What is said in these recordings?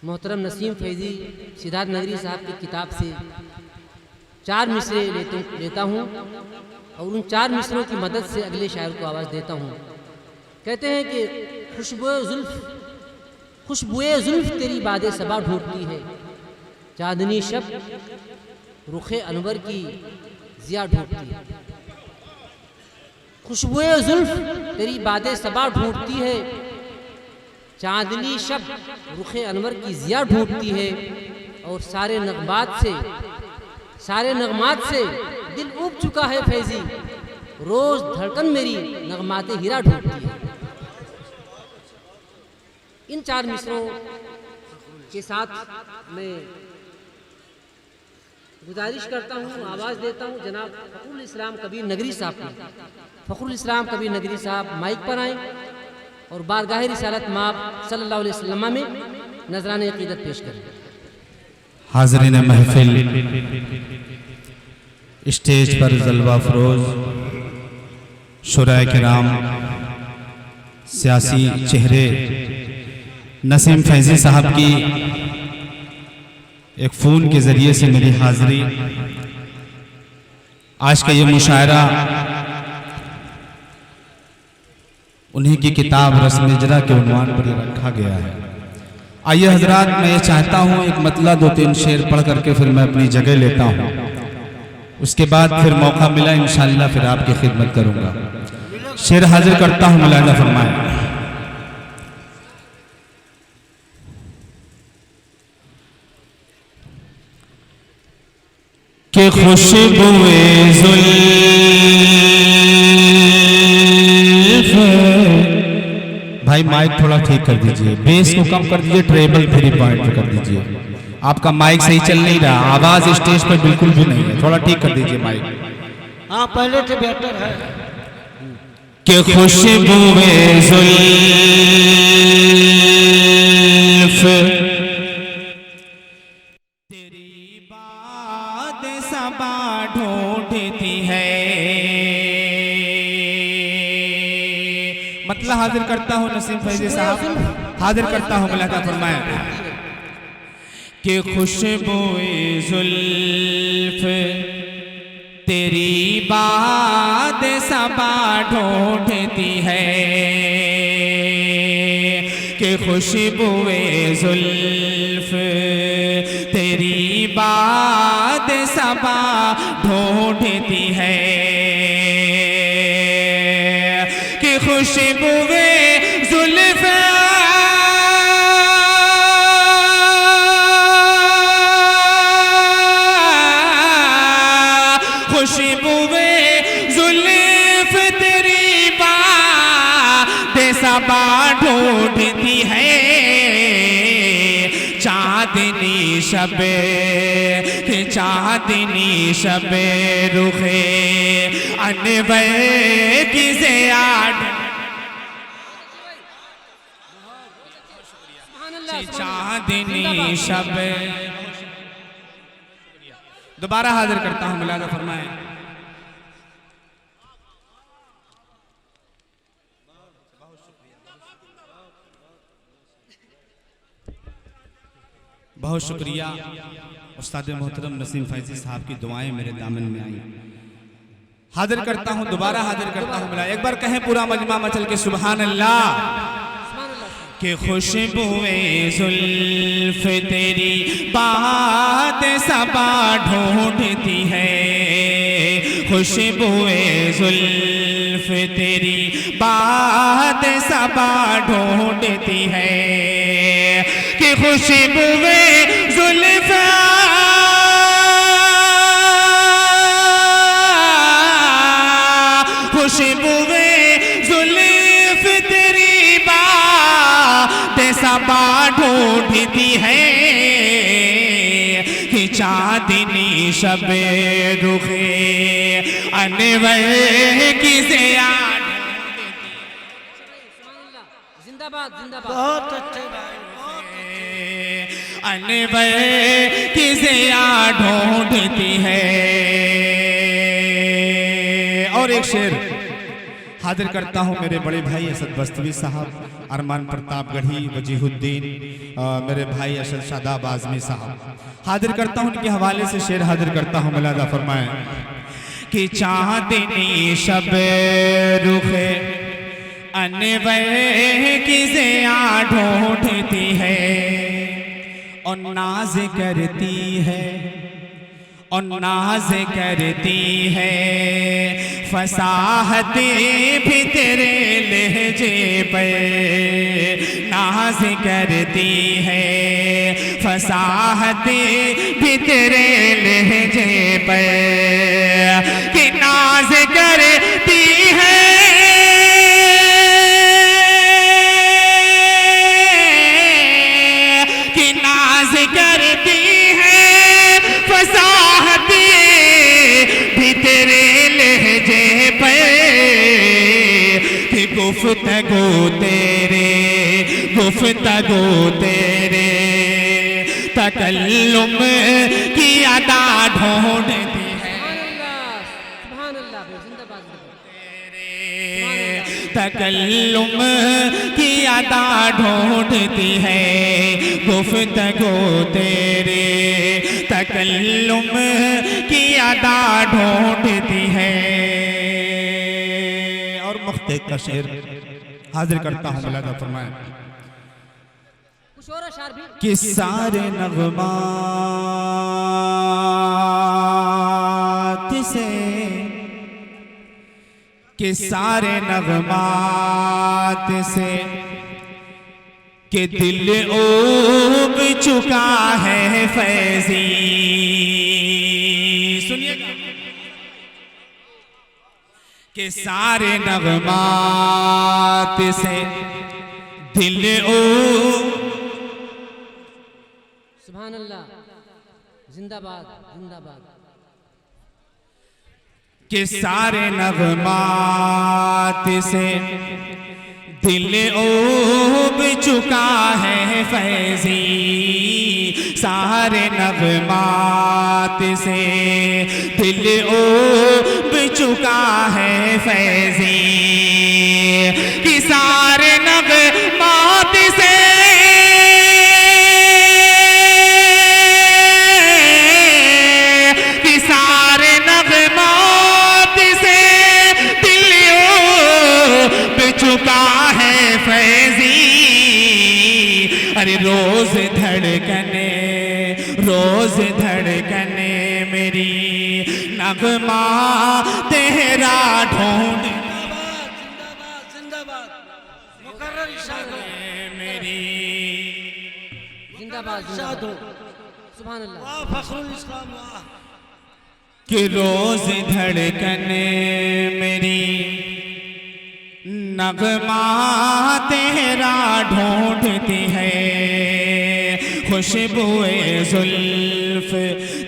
मोहतरम नसीम फैज़ी सिद्धार्थ नगरी साहब की किताब से 4 मिसरे लेता हूँ और उन 4 मिसरों की मदद से अगले शायर को आवाज़ देता हूँ। कहते हैं कि खुशबुए जुल्फ तेरी बादे सबा ढूंढती है, चांदनी शब रुखे अनवर की जिया ढूंढती है। खुशबुए जुल्फ तेरी बादे सबा ढूंढती है, चांदनी शब रुखे अनवर की जिया ढूंढती है। और सारे नगमात से दिल उब चुका है फैज़ी, रोज धड़कन मेरी नगमाते हीरा ढूंढती है। इन 4 मिसरों के साथ मैं गुजारिश करता हूँ, आवाज़ देता हूँ जनाब फ़खरुल इस्लाम कबीर नगरी साहब की। फ़खरुल इस्लाम कबीर नगरी साहब माइक पर आएँ और बारगाह रिसालत माब सल्लल्लाहु अलैहि वसल्लम में नजराने अक़ीदत पेश करें। हाज़रीन महफिल, स्टेज पर जलवा फरोज शुराए किराम, सियासी चेहरे, नसीम फैज़ी साहब की एक फ़ोन के ज़रिए से मेरी हाज़री। आज का ये मुशायरा उन्हीं की किताब रस्म इजरा के उन्वान पर रखा गया है। आइए हजरात, मैं ये चाहता हूँ एक मतला 2-3 शेर पढ़ करके फिर मैं अपनी जगह लेता हूँ। उसके बाद फिर मौका मिला इंशाअल्लाह फिर आपकी खिदमत करूँगा। शेर हाजिर करता हूँ, मुलाहिज़ा फरमाएं। कि खुशबुए भाई माइक थोड़ा ठीक कर दीजिए, बेस को कम कर दीजिए, ट्रेबल 3 पॉइंट पर कर दीजिए। आपका माइक सही चल नहीं रहा, आवाज स्टेज पर बिल्कुल भी नहीं है, थोड़ा ठीक कर दीजिए माइक। हाँ पहले से बेहतर है। कि खुशबुए जुल्फ तेरी बात सबा ढूंढती है। मतलब हाजिर करता हूँ नसीम फैज़ी साहब, हाजिर करता हूँ, मुलाहिज़ा फरमाएं। कि खुशबुए जुल्फ तेरी बात सबा ढूंढती है। कि खुशबुए जुल्फ तेरी बात सबा ढूंढती है। कि खुशबुए जुल्फ खुशबुए जुल्फ तेरी बात सबा ढूंढती है। चांदनी शबे रुखे अनवर की ज़ियाद। चांदनी शबे, दोबारा हाजिर करता हूँ, मुलाहिज़ा फरमाएं। बहुत शुक्रिया। उस्ताद मोहतरम नसीम फैज़ी साहब की दुआएं मेरे दामन में आई। हाजिर करता हूँ, दोबारा हाजिर करता हूँ। एक बार कहें पूरा मजमा मचल के सुभान अल्लाह। कि खुशबुए जुल्फ तेरी बात सबा ढूंढती है। खुशबुए जुल्फ तेरी बात सबा ढूंढती है। कि खुशबुए जुल्फ खुशबुए जुल्फ तेरी बात सबा ढूंढती है। कि चांदनी शब रुखे अनवर की ज़िया जिंदाबाद जिंदाबाद। बहुत अच्छे भाई, अनवर की ज़िया ढूंढती है। और एक शेर हाजिर करता हूँ मेरे बड़े भाई असद बस्तवी साहब, अरमान प्रतापगढ़ी, वजीहुद्दीन, मेरे भाई अशद शादाब आज़मी साहब, हाजिर करता हूँ उनके हवाले से शेर हाजिर करता हूँ। मुलादा फरमाएं कि चांदनी शब रुखे अनवर की ज़िया ढूंढती है और नाज करती है और नाज करती है फसाहतें भी तेरे लहजे पे नाज करती है फसाहतें भी तेरे लहजे पे कि नाज करती है कि नाज करती है फसाहतें भी तेरे लहजे पे कि गुफ्तगू तेरे तकल्लुम की अदा ढूंढती है। सुभान अल्लाह जिंदाबाद। तकल्लुम की अदा ढूंढती है गुफ्तगू तेरे तकल्लुम की अदा ढूंढती है। और मुख्ते का शेर हाजिर करता हूँ। मुलादा फरमाएं कुछ और अशार भी कि सारे नगमात से कि सारे नगमात से कि दिल ऊब चुका है फैज़ी। सुनिएगा कि सारे नगमात से दिल ऊब सुभान अल्लाह जिंदाबाद जिंदाबाद। कि सारे नगमात से दिल ऊब चुका है फैज़ी। सारे नगमात से दिल ऊब चुका है फैज़ी कि सारे नगमात से चुका है फैज़ी। अरे रोज धड़कने मेरी नगमा तेरा ढूंढ जिंदाबाद जिंदाबाद। मुकर्रर इरशाद हो, मेरी जिंदाबाद इरशाद हो। सुभान अल्लाह। वाह फखरुल इस्लाम वाह। कि रोज धड़कने मेरी नगमा तेरा ढूंढती है। खुशबुए जुल्फ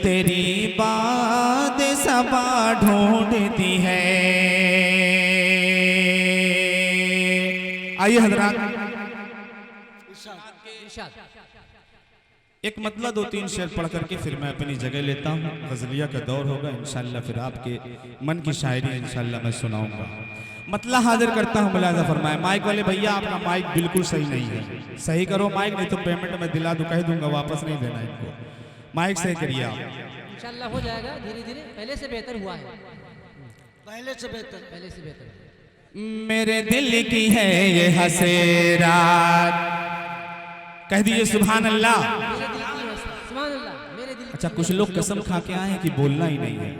तेरी बात सबा ढूंढती है। आइए हजरात इरशाद। एक मतलब 2-3 शेर पढ़ करके फिर मैं अपनी जगह लेता हूँ। गजलिया का दौर होगा इंशाल्लाह, फिर आपके मन की शायरी इंशाल्लाह मैं सुनाऊंगा। मतलब हाजिर करता हूँ। मुलाजा फरमाए माइक वाले भैया आपका माइक बिल्कुल सही नहीं है, सही करो माइक, नहीं तो पेमेंट मैं दिला दूँ, कह दूंगा वापस नहीं देना इनको। माइक सही करिए आप। इंशाल्लाह हो जाएगा धीरे धीरे, पहले से बेहतर हुआ है, पहले से बेहतर। पहले से बेहतर। मेरे दिल की है ये हसेरात, कह दीजिए सुभान अल्लाह। मेरे दिल की है सुभान अल्लाह। मेरे दिल अच्छा कुछ लोग कसम खा के आए हैं कि बोलना ही नहीं है।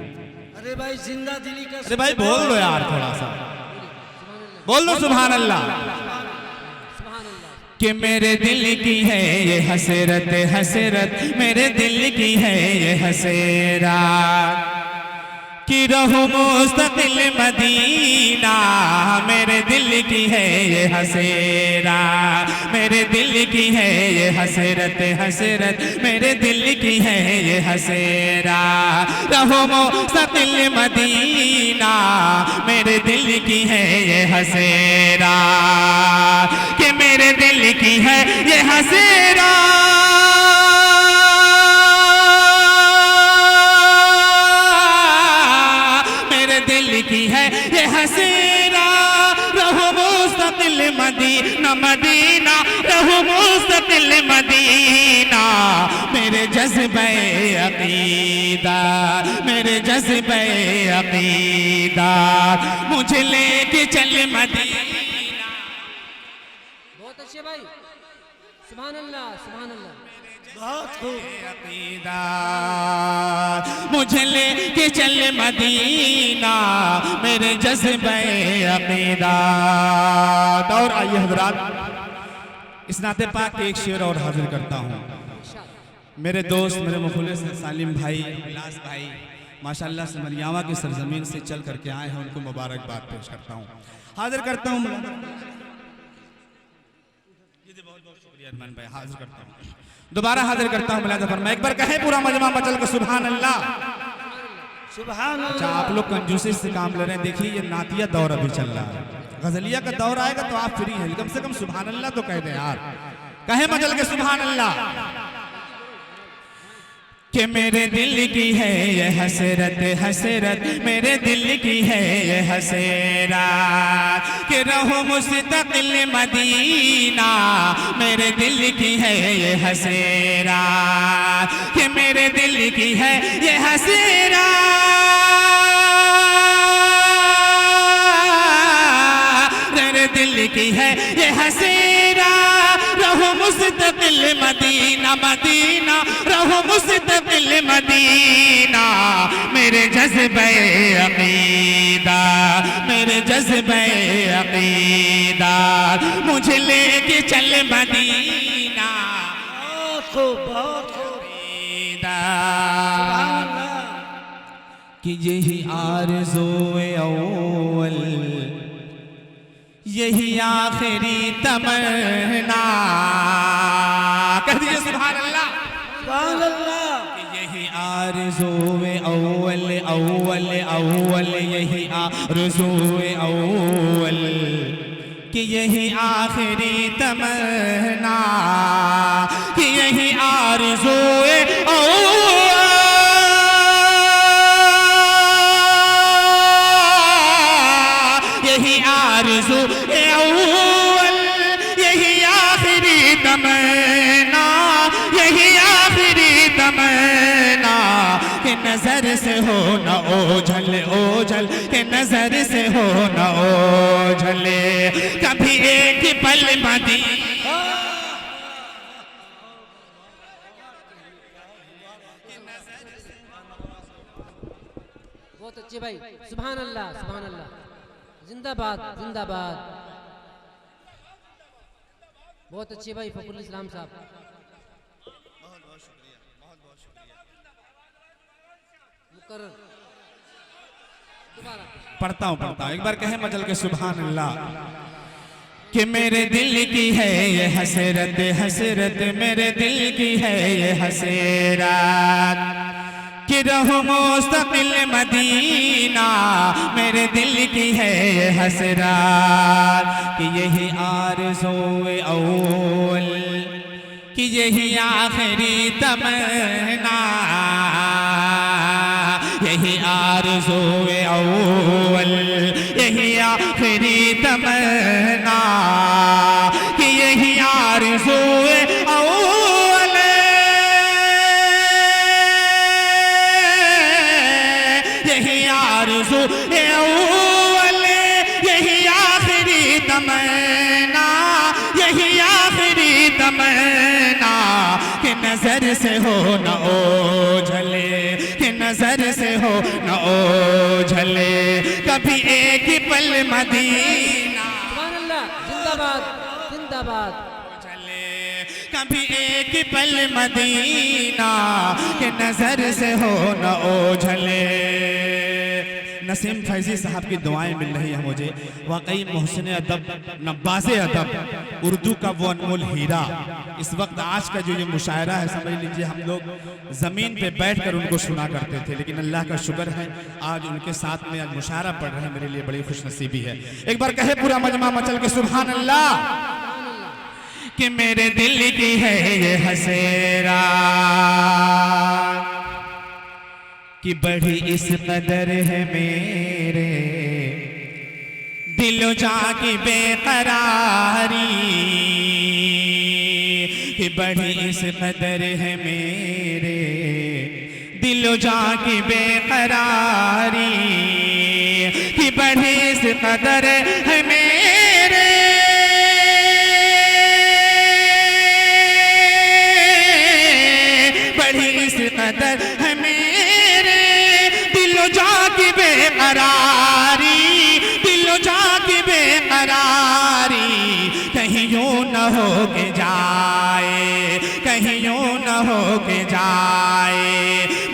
अरे भाई जिंदा दिली का। अरे भाई बोल लो यार थोड़ा सा, बोल लो सुभान अल्लाह। सुभान अल्लाह। कि मेरे दिल की है ये हसरत, मेरे दिल की है ये हसेरात कि रहूं मुस्तकिल मदीना, मेरे दिल की है ये हसेरा, मेरे दिल की है ये हसरत, हसरत मेरे दिल की है ये हसेरा। रहूं मुस्तकिल मदीना, मेरे दिल की है ये हसेरा, कि मेरे दिल की है ये हसेरा। की है ये हसीना, रहो मुस्तकिल मदीना, मदीना रहो मुस्तकिल मदीना, मेरे जज्बे अकीदा, मेरे जज्बे अकीदा, मुझे लेके चल मदीना। बहुत अच्छे भाई, सुभान अल्लाह, सुभान अल्लाह। बहुत खूब। अकीदा मुझे लेके चल मदीना, मेरे जज्बे अकीदा। और आइए हजरात, इस नाते पाक के एक शेर और हाजिर करता हूँ। मेरे दोस्त, मेरे मुखलिस सालिम भाई, इलास भाई माशाल्लाह से मरियामा की सरजमीन से चल करके आए हैं, उनको मुबारकबाद पेश करता हूँ, हाजिर करता हूँ। बहुत बहुत शुक्रिया अरमान भाई, हाजिर करता हूँ, दोबारा हाजिर करता हूँ। मिलाद फरमाए एक बार कहें पूरा मजमा मचल के सुभान अल्लाह, सुभान अच्छा अल्लाह। आप लोग कंजूसी से काम ले रहे हैं। देखिए ये नातिया दौर अभी चल रहा है, गजलिया का दौर आएगा तो आप फ्री हैं, कम से कम सुभान अल्लाह तो कह दें यार, कहें मचल के सुभान अल्लाह। कि मेरे दिल की है ये हसरत, हसरत मेरे दिल की है ये हसेरा, कि रहो मुस्तकिल मदीना, मेरे दिल की है ये हसेरा, कि मेरे दिल की है ये हसेरा, मेरे दिल की है ये हसेरा। रहो मुस्तकिल मदीना, मदीना रहो मुस्तकिल मदीना, मेरे जज्बे अकीदा, मेरे जज्बे अकीदा, मुझे लेके चल मदीना। बहुत खूब, बहुत खूब। सुभान अल्लाह। कि यही आरज़ोए अव्वल, यही आखिरी तमन्ना, कह दीजिए सुभान अल्लाह। सुभान अल्लाह। कि यही आरज़ोए अव्वल, अव्वल अव्वल यही आरज़ोए अव्वल, कि यही आखिरी तमन्ना, कि यही आरज़ोए अव्वल, यही आरज़ू अव्वल, यही आखिरी तमन्ना, यही आखिरी तमन्ना, कि नजर से हो न ओझल, ओझल कि नजर से हो न ओझल, कभी एक पल मदीना। बहुत अच्छे भाई, सुभान अल्लाह, सुभान अल्लाह, जिंदाबाद, जिंदाबाद। बहुत अच्छे भाई फखरुल इस्लाम साहब, बहुत बहुत शुक्रिया, बहुत बहुत शुक्रिया। मुकर्रर दोबारा पढ़ता हूँ एक बार कहें मचल के सुभान अल्लाह। कि मेरे दिल की है ये हसरत, हसरत मेरे दिल की है ये हसरत, कि रहो मुस्तकिल मदीना, मेरे दिल की है ये हसरत, कि यही आरज़ोए अव्वल, कि यही आखिरी तमन्ना, यही आरज़ोए अव्वल, यही आखिरी तमन्ना, कि यही आरज़ोए अव्वल, यही आरज़ोए अव्वल, यही आखिरी तमन्ना, यही आखिरी तमन्ना, कि नजर से हो न ओझले, कि नजर से हो न ओझले, कभी एक ही पल मदीना। सुभान अल्लाह, जिंदाबाद, जिंदाबाद। चले कभी एक ही पल मदीना, कि नजर से हो न ओझले। नसीम फैजी साहब की दुआएं मिल रही है मुझे। वाकई मोहसिन अदब, नब्बाज़े अदब, उर्दू का वो अनमोल हीरा। इस वक्त आज का जो ये मुशायरा है, समझ लीजिए हम लोग ज़मीन पे बैठकर उनको सुना करते थे, लेकिन अल्लाह का शुक्र है आज उनके साथ में आज मुशायरा पढ़ रहे हैं, मेरे लिए बड़ी खुशनसीबी है। एक बार कहे पूरा मजमा मचल के सुभान अल्लाह। कि मेरे दिल की है ये हसेरा कि बड़ी इस कदर है मेरे दिलो जा की बेकरारी कि बड़ी इस कदर है मेरे दिलो जा की बेकरारी कि बड़ी इस कदर है मेरे बड़ी इस कदर है मेरे दिलो जा की बेकरारी दिलो जा की बेकरारी कहीं यूं न हो के जाए कहीं यूं न हो के जाए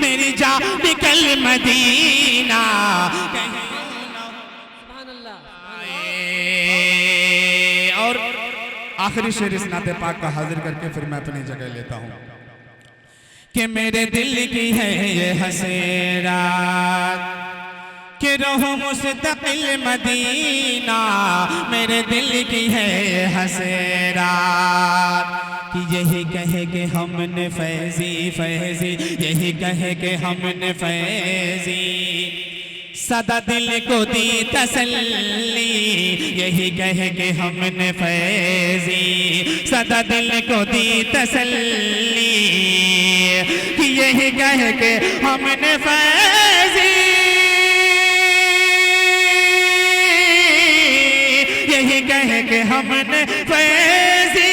मेरी जा निकल मदीना कहीं यूं न सुभान अल्लाह। आए। और आखिरी शेर इस नाते पाक का हाजिर करके फिर मैं अपनी जगह लेता हूँ कि मेरे दिल की है ये हसेरा कि रहो मुस्तकिल मदीना मेरे दिल की है ये हसेरा कि यही कहे कि हमने फैजी फैजी यही कहे कि हमने फैजी सदा दिल को दी तसल्ली यही कहे कि हमने फैजी सदा दिल को दी तसल्ली कि यही कहे कि हमने फैजी यही कहे कि हमने फैजी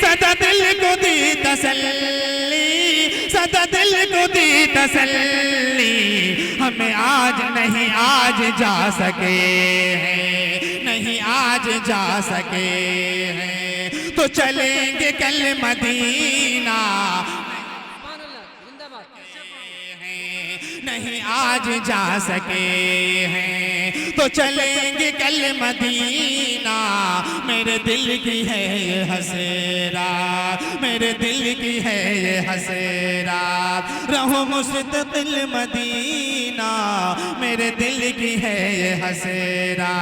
सदा दिल को दी तसल्ली सदा दिल को दी तसल्ली हमें आज नहीं आज जा सके हैं नहीं आज जा सके हैं तो चलेंगे कल मदीना सुभान अल्लाह, जिंदाबाद। नहीं आज जा सके हैं तो चलेंगे कल मदीना मेरे दिल की है ये हसेरा मेरे दिल की है ये हसेरा रहो मुस्तकिल मदीना मेरे दिल की है ये हसेरा।